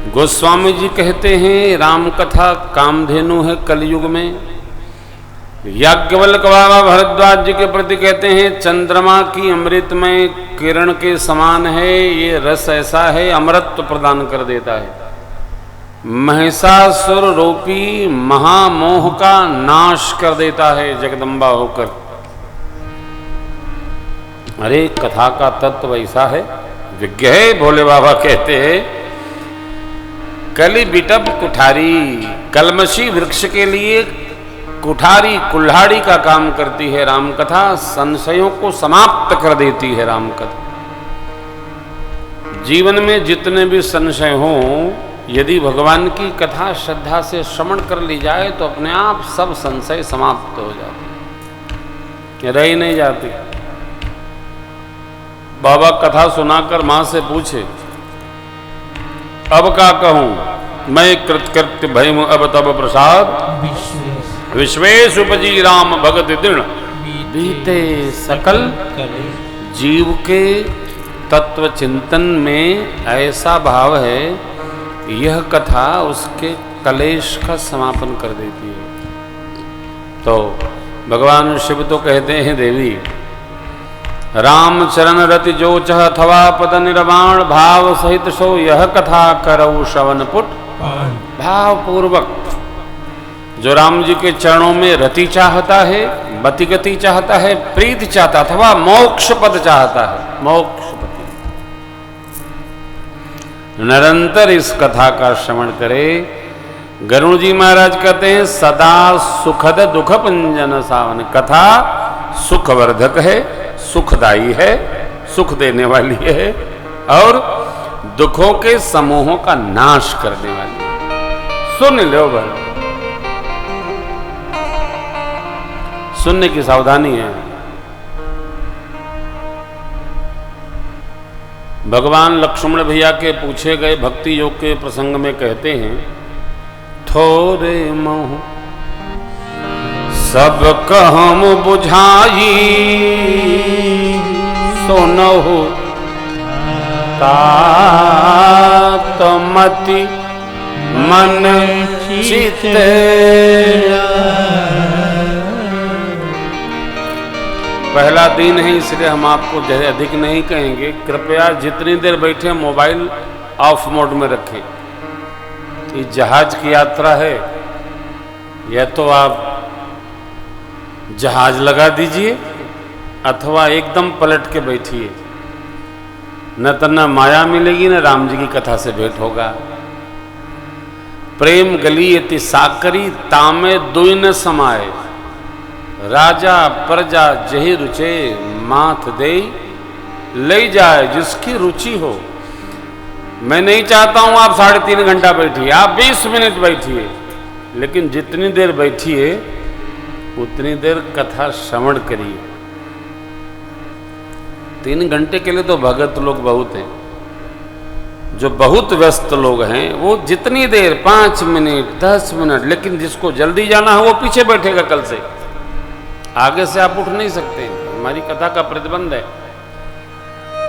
गोस्वामी जी कहते हैं राम कथा कामधेनु है कलयुग में। याज्ञवल्क्य बाबा भरद्वाज जी के प्रति कहते हैं चंद्रमा की अमृतमय किरण के समान है, ये रस ऐसा है अमृत प्रदान कर देता है। महिषासुर रूपी महामोह का नाश कर देता है जगदम्बा होकर। अरे कथा का तत्व ऐसा है, विज्ञ है। भोले बाबा कहते हैं कली बिटप कुठारी, कलमशी वृक्ष के लिए कुठारी कुल्हाड़ी का काम करती है राम कथा, संशयों को समाप्त कर देती है राम कथा। जीवन में जितने भी संशय हों, यदि भगवान की कथा श्रद्धा से श्रवण कर ली जाए तो अपने आप सब संशय समाप्त हो जाते, रह ही नहीं जाती। बाबा कथा सुनाकर मां से पूछे अब का कहूं, मैं कृतकृत्य भयमु अब तब प्रसाद, विश्वेश उपजी राम भगत दृढ़, बीते सकल जीव के तत्व चिंतन में ऐसा भाव है, यह कथा उसके कलेश का समापन कर देती है। तो भगवान शिव तो कहते हैं देवी राम चरण रति जो चह अथवा पद निर्वाण, भाव सहित सो यह कथा करऊ श्रवण पुट। भाव पूर्वक जो राम जी के चरणों में रति चाहता है, मति गति चाहता है, प्रीति चाहता अथवा मोक्ष पद चाहता है, मोक्ष पति, निरंतर इस कथा का श्रवण करे। गरुड़ जी महाराज कहते हैं सदा सुखद दुख पंजन सावन, कथा सुखवर्धक है, सुखदायी है, सुख देने वाली है और दुखों के समूहों का नाश करने वाली है। सुन लो भाई, सुनने की सावधानी है। भगवान लक्ष्मण भैया के पूछे गए भक्ति योग के प्रसंग में कहते हैं थोरे मोह सब कहम बुझाई, सोनहु तात मति मन चित। पहला दिन है इसलिए हम आपको अधिक नहीं कहेंगे। कृपया जितनी देर बैठे मोबाइल ऑफ मोड में रखें। ये जहाज की यात्रा है, या तो आप जहाज लगा दीजिए अथवा एकदम पलट के बैठिए, न तो न माया मिलेगी न राम जी की कथा से भेंट होगा। प्रेम गलीयति साकरी तामे दुई न समाए, राजा प्रजा जही रुचे माथ दे ले जाए जिसकी रुचि हो। मैं नहीं चाहता हूं आप 3.5 घंटा बैठिए, आप 20 मिनट बैठिए, लेकिन जितनी देर बैठिए उतनी देर कथा श्रवण करिए। 3 घंटे के लिए तो भगत लोग बहुत हैं, जो बहुत व्यस्त लोग हैं वो जितनी देर 5 मिनट 10 मिनट, लेकिन जिसको जल्दी जाना है वो पीछे बैठेगा। कल से आगे से आप उठ नहीं सकते, हमारी कथा का प्रतिबंध है।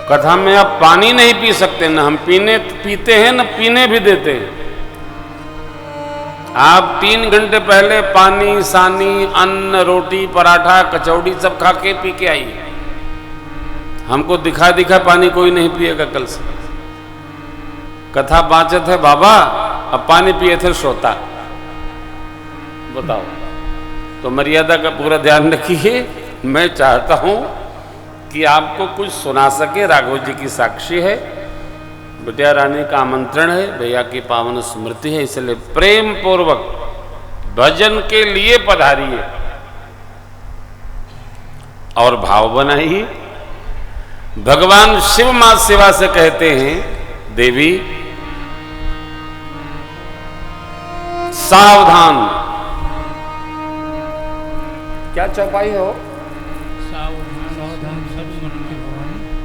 कथा में आप पानी नहीं पी सकते, न हम पीते हैं न पीने भी देते हैं। आप 3 घंटे पहले पानी सानी अन्न रोटी पराठा कचौड़ी सब खा के पी के आइए। हमको दिखा दिखा पानी कोई नहीं पिएगा कल से। कथा बाँचत है बाबा, अब पानी पिए थे श्रोता, बताओ। तो मर्यादा का पूरा ध्यान रखिए। मैं चाहता हूं कि आपको कुछ सुना सके। राघव जी की साक्षी है, बिटिया रानी का आमंत्रण है, भैया की पावन स्मृति है, इसलिए प्रेम पूर्वक भजन के लिए पधारिए और भाव बनाइए। भगवान शिव मां सेवा से कहते हैं देवी सावधान। क्या चौपाई हो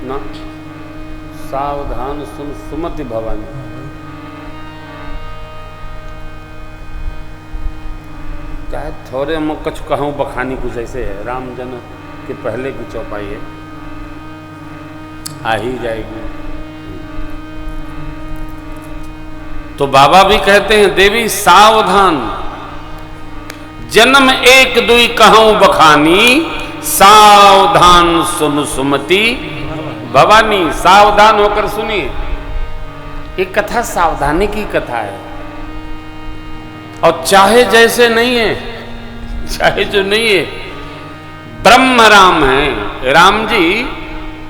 ना, सावधान सुन सुमति भवानी। क्या है थोड़े मैं कुछ कहूँ बखानी कुछ ऐसे है। राम जन्म के पहले की चौपाई है, आ ही जाएगी। तो बाबा भी कहते हैं देवी सावधान, जन्म एक दुई कहूं बखानी, सावधान सुन सुमति भवानी। सावधान होकर सुनिए, ये कथा सावधानी की कथा है। और चाहे जैसे नहीं है, चाहे जो नहीं है, ब्रह्म राम है। राम जी,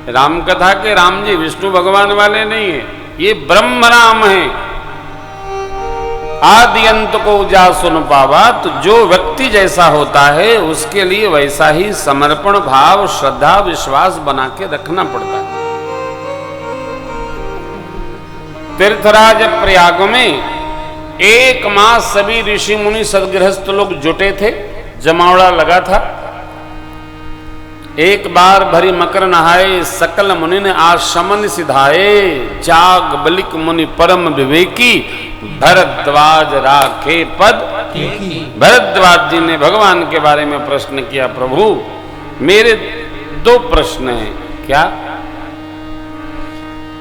राम कथा के राम जी विष्णु भगवान वाले नहीं है, ये ब्रह्म राम है। आदि अंत को जा सुन पावा, तो जो व्यक्ति जैसा होता है उसके लिए वैसा ही समर्पण भाव, श्रद्धा, विश्वास बना के रखना पड़ता है। तीर्थराज प्रयाग में एक मास सभी ऋषि मुनि सदगृहस्थ लोग जुटे थे, जमावड़ा लगा था। एक बार भरी मकर नहाए, सकल मुनि ने आशमन सिधाए, जाग बलिक मुनि परम विवेकी, भरद्वाज राखे पद। भरद्वाज जी ने भगवान के बारे में प्रश्न किया, प्रभु मेरे दो प्रश्न हैं। क्या?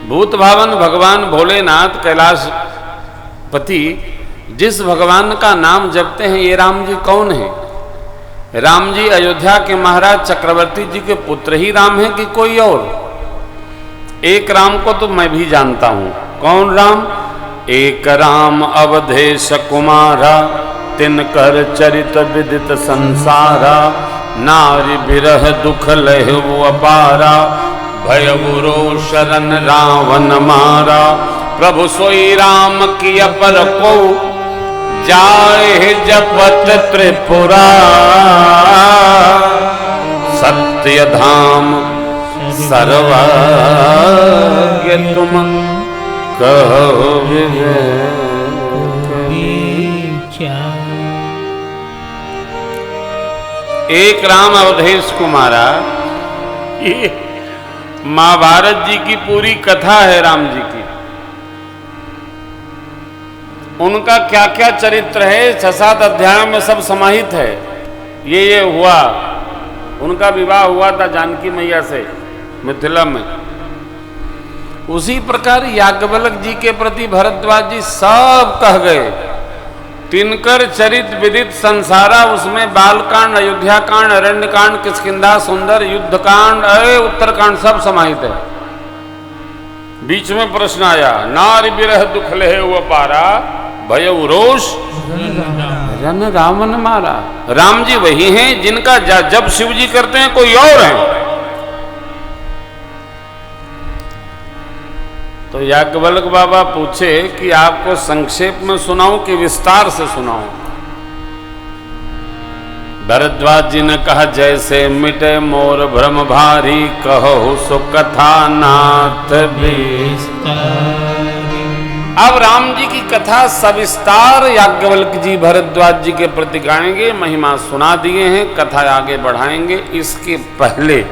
भूत भावन भगवान भोलेनाथ कैलाश पति जिस भगवान का नाम जपते हैं, ये राम जी कौन है? राम जी अयोध्या के महाराज चक्रवर्ती जी के पुत्र ही राम है कि कोई और? एक राम को तो मैं भी जानता हूं। कौन राम? एक राम अवधेश कुमारा, तिनकर चरित विदित संसारा, नारी बिरह दुख लहु अपारा, भय गुरो शरण रावण मारा, प्रभु सोई राम की अपर को, जाए जपत त्रिपुरा, सत्य धाम सर्वज्ञ तुम कहो एक राम अवधेश कुमारा। ये महाभारत जी की पूरी कथा है राम जी की। उनका क्या क्या चरित्र है 6-7 अध्यायों में सब समाहित है। ये हुआ, उनका विवाह हुआ था जानकी मैया से मिथिला में। उसी प्रकार याज्ञवल्क जी के प्रति भरद्वाज जी सब कह गए। तिनकर चरित विदित संसारा, उसमें बालकांड, अयोध्या कांड, अरण्य कांड, किष्किंधा सुंदर, युद्ध कांड, उत्तरकांड सब समाहित है। बीच में प्रश्न आया, नारी बिरह दुख लहे वो पारा, भय रोष रन रावण मारा। राम जी वही हैं जिनका जब शिव जी करते हैं कोई और है। तो याज्ञवल्क बाबा पूछे कि आपको संक्षेप में सुनाऊं कि विस्तार से सुनाऊं? भरद्वाज जी ने कहा, जैसे मिटे मोर भ्रम भारी, कहो सो कथा नाथ विस्तारी। अब राम जी की कथा सविस्तार याज्ञवल्क जी भरद्वाज जी के प्रति गाएंगे। महिमा सुना दिए हैं, कथा आगे बढ़ाएंगे। इसके पहले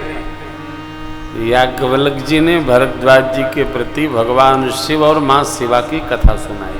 याज्ञवल्क जी ने भरद्वाज जी के प्रति भगवान शिव और मां शिवा की कथा सुनाई।